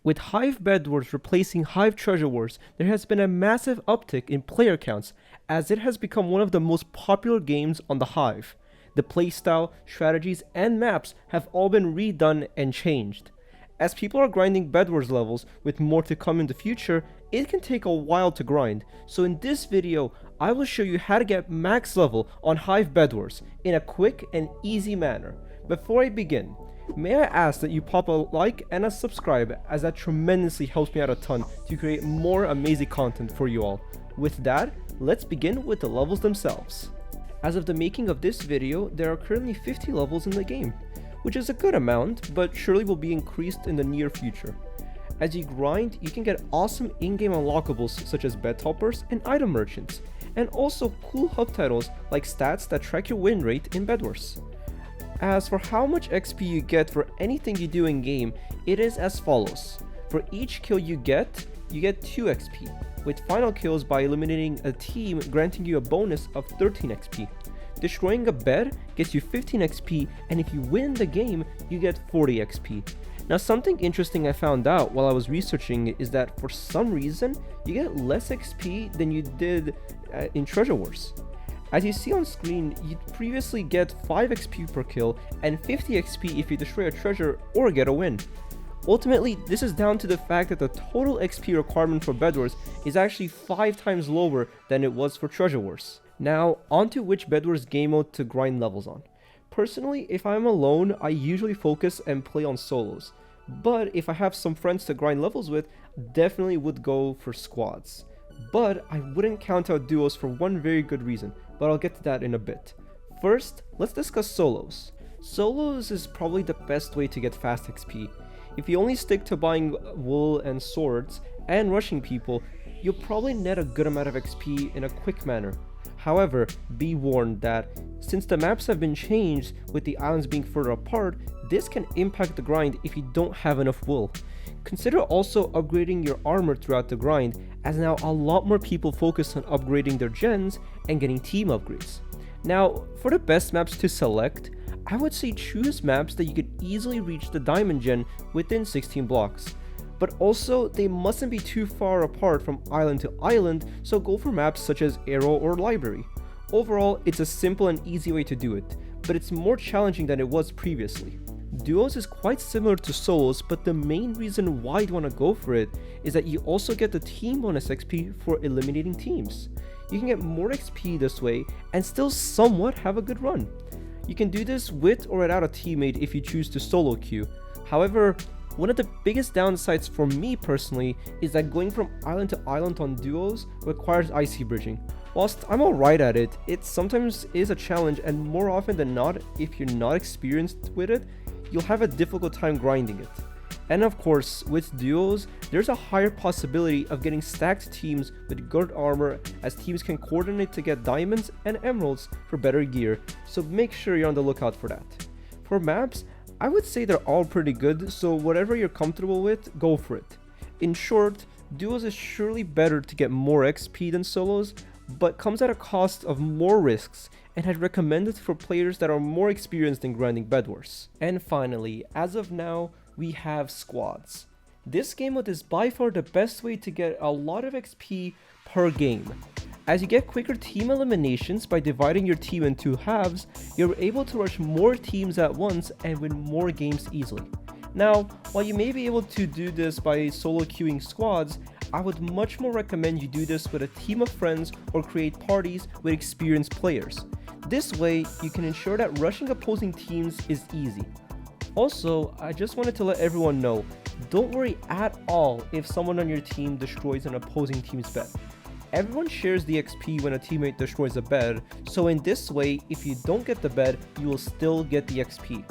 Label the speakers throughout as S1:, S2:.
S1: With Hive Bedwars replacing Hive Treasure Wars, there has been a massive uptick in player counts as it has become one of the most popular games on the Hive. The playstyle, strategies, and maps have all been redone and changed. As people are grinding Bedwars levels with more to come in the future, it can take a while to grind, so in this video, I will show you how to get max level on Hive Bedwars in a quick and easy manner. Before I begin, may I ask that you pop a like and a subscribe, as that tremendously helps me out a ton to create more amazing content for you all. With that, let's begin with the levels themselves. As of the making of this video, there are currently 50 levels in the game, which is a good amount, but surely will be increased in the near future. As you grind, you can get awesome in-game unlockables such as bed toppers and item merchants, and also cool hub titles like stats that track your win rate in Bedwars. As for how much XP you get for anything you do in game, it is as follows. For each kill you get 2 XP, with final kills by eliminating a team granting you a bonus of 13 XP. Destroying a bed gets you 15 XP, and if you win the game, you get 40 XP. Now, something interesting I found out while I was researching is that for some reason, you get less XP than you did in Treasure Wars. As you see on screen, you'd previously get 5 XP per kill and 50 XP if you destroy a treasure or get a win. Ultimately, this is down to the fact that the total XP requirement for Bedwars is actually 5 times lower than it was for Treasure Wars. Now, onto which Bedwars game mode to grind levels on. Personally, if I'm alone, I usually focus and play on solos, but if I have some friends to grind levels with, definitely would go for squads. But I wouldn't count out duos for one very good reason, but I'll get to that in a bit. First, let's discuss solos. Solos is probably the best way to get fast XP. If you only stick to buying wool and swords and rushing people, you'll probably net a good amount of XP in a quick manner. However, be warned that since the maps have been changed with the islands being further apart, this can impact the grind if you don't have enough wool. Consider also upgrading your armor throughout the grind, as now a lot more people focus on upgrading their gens and getting team upgrades. Now, for the best maps to select, I would say choose maps that you could easily reach the diamond gen within 16 blocks. But also, they mustn't be too far apart from island to island, so go for maps such as Arrow or Library. Overall, it's a simple and easy way to do it, but it's more challenging than it was previously. Duos is quite similar to solos, but the main reason why you want to go for it is that you also get the team bonus XP for eliminating teams. You can get more XP this way and still somewhat have a good run. You can do this with or without a teammate if you choose to solo queue. However, one of the biggest downsides for me personally is that going from island to island on duos requires IC bridging. Whilst I'm alright at it, it sometimes is a challenge, and more often than not, if you're not experienced with it, you'll have a difficult time grinding it. And of course, with duos, there's a higher possibility of getting stacked teams with good armor, as teams can coordinate to get diamonds and emeralds for better gear, so make sure you're on the lookout for that. For maps, I would say they're all pretty good, so whatever you're comfortable with, go for it. In short, duos is surely better to get more XP than solos, but comes at a cost of more risks, and I'd recommend it for players that are more experienced in grinding Bedwars. And finally, as of now, we have squads. This game mode is by far the best way to get a lot of XP per game. As you get quicker team eliminations by dividing your team into halves, you're able to rush more teams at once and win more games easily. Now, while you may be able to do this by solo queuing squads, I would much more recommend you do this with a team of friends or create parties with experienced players. This way, you can ensure that rushing opposing teams is easy. Also, I just wanted to let everyone know, don't worry at all if someone on your team destroys an opposing team's bed. Everyone shares the XP when a teammate destroys a bed, so in this way, if you don't get the bed, you will still get the XP.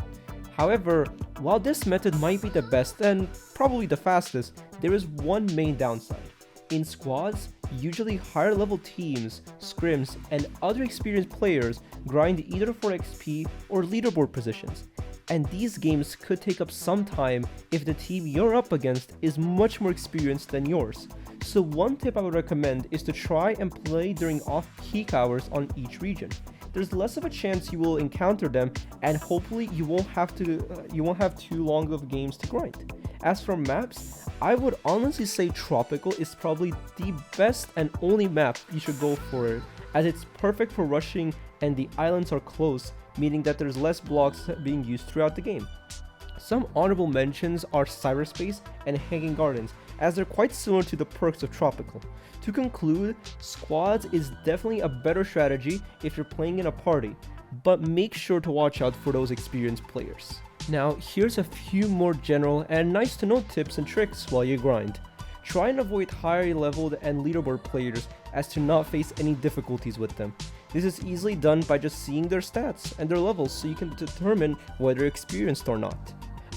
S1: However, while this method might be the best and probably the fastest, there is one main downside. In squads, usually higher level teams, scrims, and other experienced players grind either for XP or leaderboard positions, and these games could take up some time if the team you're up against is much more experienced than yours. So one tip I would recommend is to try and play during off-peak hours on each region. There's less of a chance you will encounter them, and hopefully you won't have too long of games to grind. As for maps, I would honestly say Tropical is probably the best and only map you should go for it, as it's perfect for rushing and the islands are close, meaning that there's less blocks being used throughout the game. Some honorable mentions are Cyberspace and Hanging Gardens, as they're quite similar to the perks of Tropical. To conclude, Squads is definitely a better strategy if you're playing in a party, but make sure to watch out for those experienced players. Now, here's a few more general and nice to know tips and tricks while you grind. Try and avoid higher leveled and leaderboard players as to not face any difficulties with them. This is easily done by just seeing their stats and their levels so you can determine whether experienced or not.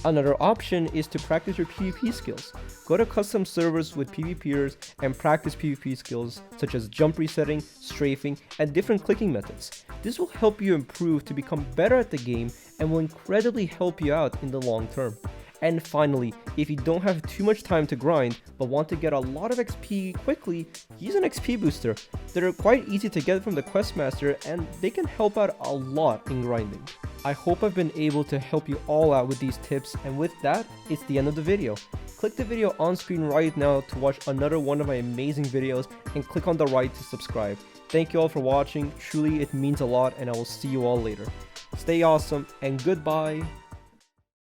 S1: Another option is to practice your PvP skills. Go to custom servers with PvPers and practice PvP skills such as jump resetting, strafing, and different clicking methods. This will help you improve to become better at the game and will incredibly help you out in the long term. And finally, if you don't have too much time to grind but want to get a lot of XP quickly, use an XP booster. They're quite easy to get from the Questmaster and they can help out a lot in grinding. I hope I've been able to help you all out with these tips, and with that, it's the end of the video. Click the video on screen right now to watch another one of my amazing videos and click on the right to subscribe. Thank you all for watching, truly it means a lot, and I will see you all later. Stay awesome and goodbye.